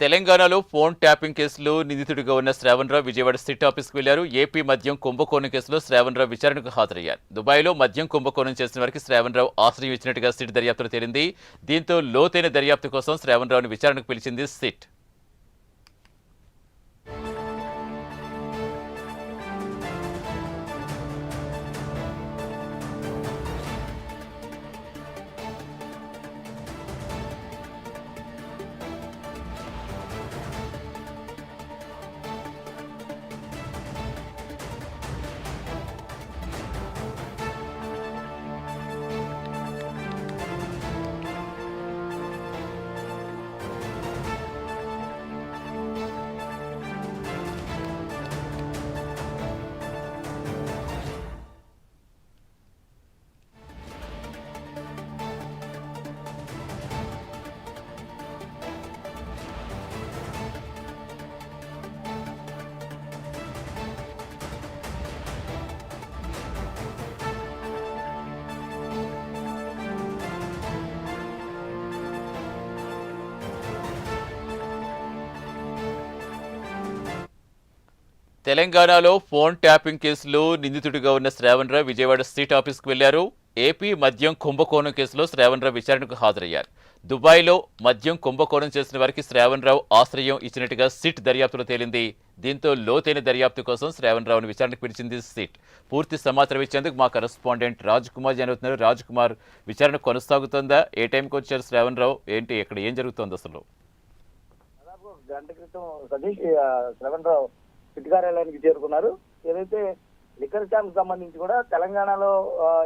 తెలంగాణలో phone tapping కేసులో నిందితుడిగా ఉన్న శ్రావణరావు విజయవాడ సిట్ ఆఫీస్కు వెళ్లారు. ఏపీ మద్యం కుంభకోణం కేసులో శ్రావణరావు విచారణకు హాజరయ్యారు. దుబాయ్లో మద్యం కుంభకోణం చేసిన వారికి శ్రావణరావు ఆశ్రయం ఇచ్చినట్టుగా సిట్ దర్యాప్తులో తేలింది. దీంతో లోతైన దర్యాప్తు కోసం శ్రావణరావును విచారణకు పిలిచింది సిట్. తెలంగాణలో ఫోన్ ట్యాపింగ్ కేసులో నిందితుడిగా ఉన్న శ్రావణరావు విజయవాడ సిట్ ఆఫీస్కు వెళ్లారు. ఏపీ మద్యం కుంభకోణం కేసులో శ్రావణరావు విచారణకు హాజరయ్యారు. దుబాయ్లో మద్యం కుంభకోణం చేసిన వారికి శ్రావణరావు ఆశ్రయం ఇచ్చినట్టుగా సిట్ దర్యాప్తులో తేలింది. దీంతో లోతైన దర్యాప్తు కోసం శ్రావణరావును విచారణకు పిలిచింది సిట్. పూర్తి సమాచారం ఇచ్చేందుకు మా కరెస్పాండెంట్ రాజ్ కుమార్ జాయిన్ అవుతున్నారు. రాజ్ కుమార్, విచారణ కొనసాగుతుందా? ఏ టైంకి వచ్చారు శ్రావణరావు? ఏంటి ఇక్కడ ఏం జరుగుతోంది అసలు? గంట క్రితం సతీష్ శ్రవణరావు సిట్ కార్యాలయానికి చేరుకున్నారు. ఏదైతే లిక్కర్ స్కామ్ సంబంధించి కూడా తెలంగాణలో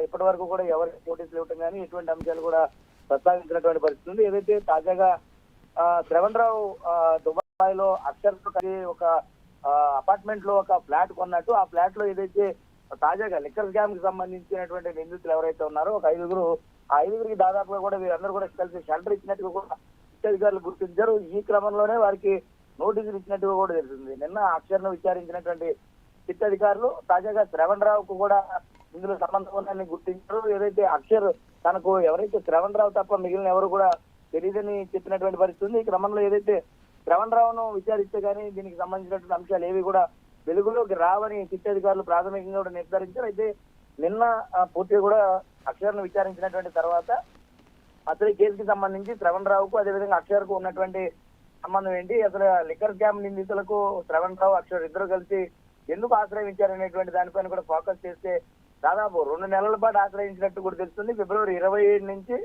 ఇప్పటి వరకు కూడా ఎవరికి నోటీసులు ఇవ్వటం కానీ ఎటువంటి అంశాలు కూడా ప్రస్తావించినటువంటి పరిస్థితి ఉంది. ఏదైతే తాజాగా శ్రవణరావు దుబాయ్ లో అక్షర్ ఒక అపార్ట్మెంట్ లో ఒక ఫ్లాట్ కొన్నట్టు, ఆ ఫ్లాట్ లో ఏదైతే తాజాగా లిక్కర్ స్కామ్ కి సంబంధించినటువంటి నిందితులు ఎవరైతే ఉన్నారో ఒక ఐదుగురికి దాదాపుగా కూడా వీరందరూ కూడా కలిసి షెల్టర్ ఇచ్చినట్టుగా కూడా అధికారులు గుర్తించారు. ఈ క్రమంలోనే వారికి నోటీసులు ఇచ్చినట్టుగా కూడా తెలిసింది. నిన్న అక్షర్ను విచారించినటువంటి సిట్ అధికారులు తాజాగా శ్రవణరావుకు కూడా ఇందులో సంబంధం ఉందని గుర్తించారు. ఏదైతే అక్షర్ తనకు ఎవరైతే శ్రవణరావు తప్ప మిగిలిన ఎవరు కూడా తెలియదని చెప్పినటువంటి పరిస్థితి ఉంది. ఈ క్రమంలో ఏదైతే శ్రవణరావును విచారిస్తే కానీ దీనికి సంబంధించినటువంటి అంశాలు ఏవి కూడా వెలుగులోకి రావని సిట్ అధికారులు ప్రాథమికంగా కూడా నిర్ధారించారు. అయితే నిన్న పూర్తిగా కూడా అక్షర్ను విచారించినటువంటి తర్వాత అసలు ఈ కేసుకి సంబంధించి శ్రవణరావుకు అదేవిధంగా అక్షర్కు ఉన్నటువంటి సంబంధం ఏంటి, అసలు లిక్కర్ స్కామ్ నిందితులకు శ్రవణరావు అక్షర్ ఇద్దరు కలిసి ఎందుకు ఆశ్రయించారనేటువంటి దానిపైన కూడా ఫోకస్ చేస్తే దాదాపు 2 నెలల పాటు ఆశ్రయించినట్టు కూడా తెలుస్తుంది. ఫిబ్రవరి 27 నుంచి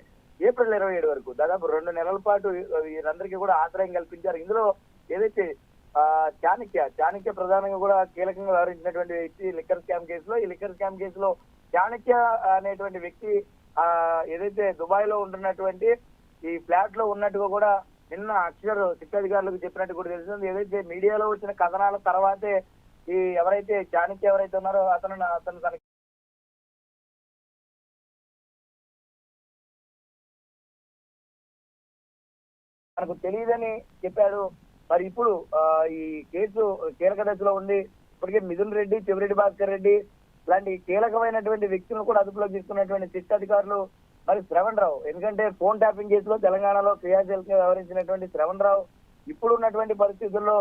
ఏప్రిల్ 27 వరకు దాదాపు 2 నెలల పాటు వీరందరికీ కూడా ఆశ్రయం కల్పించారు. ఇందులో ఏదైతే చాణక్య ప్రధానంగా కూడా కీలకంగా వ్యవహరించినటువంటి వ్యక్తి లిక్కర్ స్కామ్ కేసులో, ఈ లిక్కర్ స్కామ్ కేసులో చాణక్య అనేటువంటి వ్యక్తి ఏదైతే దుబాయ్ లో ఉంటున్నటువంటి ఈ ఫ్లాట్ లో ఉన్నట్టుగా కూడా నిన్న అక్షర్ సిట్ అధికారులకు చెప్పినట్టు కూడా తెలుస్తుంది. ఏదైతే మీడియాలో వచ్చిన కథనాల తర్వాతే ఈ ఎవరైతే చాణక్య ఎవరైతే ఉన్నారో అతను తనకు తెలియదని చెప్పాడు. మరి ఇప్పుడు ఈ కేసు కీలక దశలో ఉంది. ఇప్పటికే మిథున్ రెడ్డి, చెవిరెడ్డి భాస్కర్ రెడ్డి ఇలాంటి కీలకమైనటువంటి వ్యక్తులను కూడా అదుపులోకి తీసుకున్నటువంటి సిట్ అధికారులు మరి శ్రవణరావు, ఎందుకంటే ఫోన్ ట్యాపింగ్ కేసులో తెలంగాణలో క్రియాశీలకంగా వ్యవహరించినటువంటి శ్రవణరావు ఇప్పుడు ఉన్నటువంటి పరిస్థితుల్లో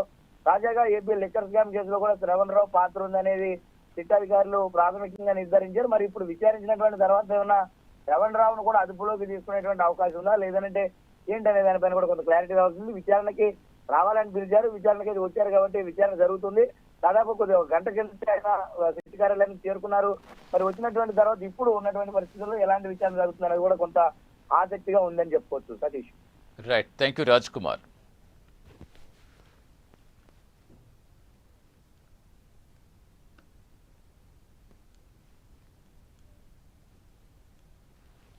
తాజాగా ఏపీ లిక్కర్ స్కామ్ కేసులో కూడా శ్రవణరావు పాత్ర ఉందనేది సిట్ అధికారులు ప్రాథమికంగా నిర్ధారించారు. మరి ఇప్పుడు విచారించినటువంటి తర్వాత ఏమన్నా శ్రవణరావును కూడా అదుపులోకి తీసుకునేటువంటి అవకాశం ఉందా లేదంటే ఏంటనే దానిపైన కూడా కొంత క్లారిటీ రావాల్సింది. విచారణకి రావాలని పిలిచారు, విచారణకి వచ్చారు కాబట్టి విచారణ జరుగుతుంది. దాదాపు కొద్దిగా గంట కింద ఆయన సిట్ కార్యాలయానికి చేరుకున్నారు. మరి వచ్చినటువంటి తర్వాత ఇప్పుడు ఉన్నటువంటి పరిస్థితుల్లో ఎలాంటి విచారణ జరుగుతుందనేది కూడా కొంత ఆసక్తిగా ఉందని చెప్పుకోవచ్చు. Satish. Right, thank you Raj Kumar.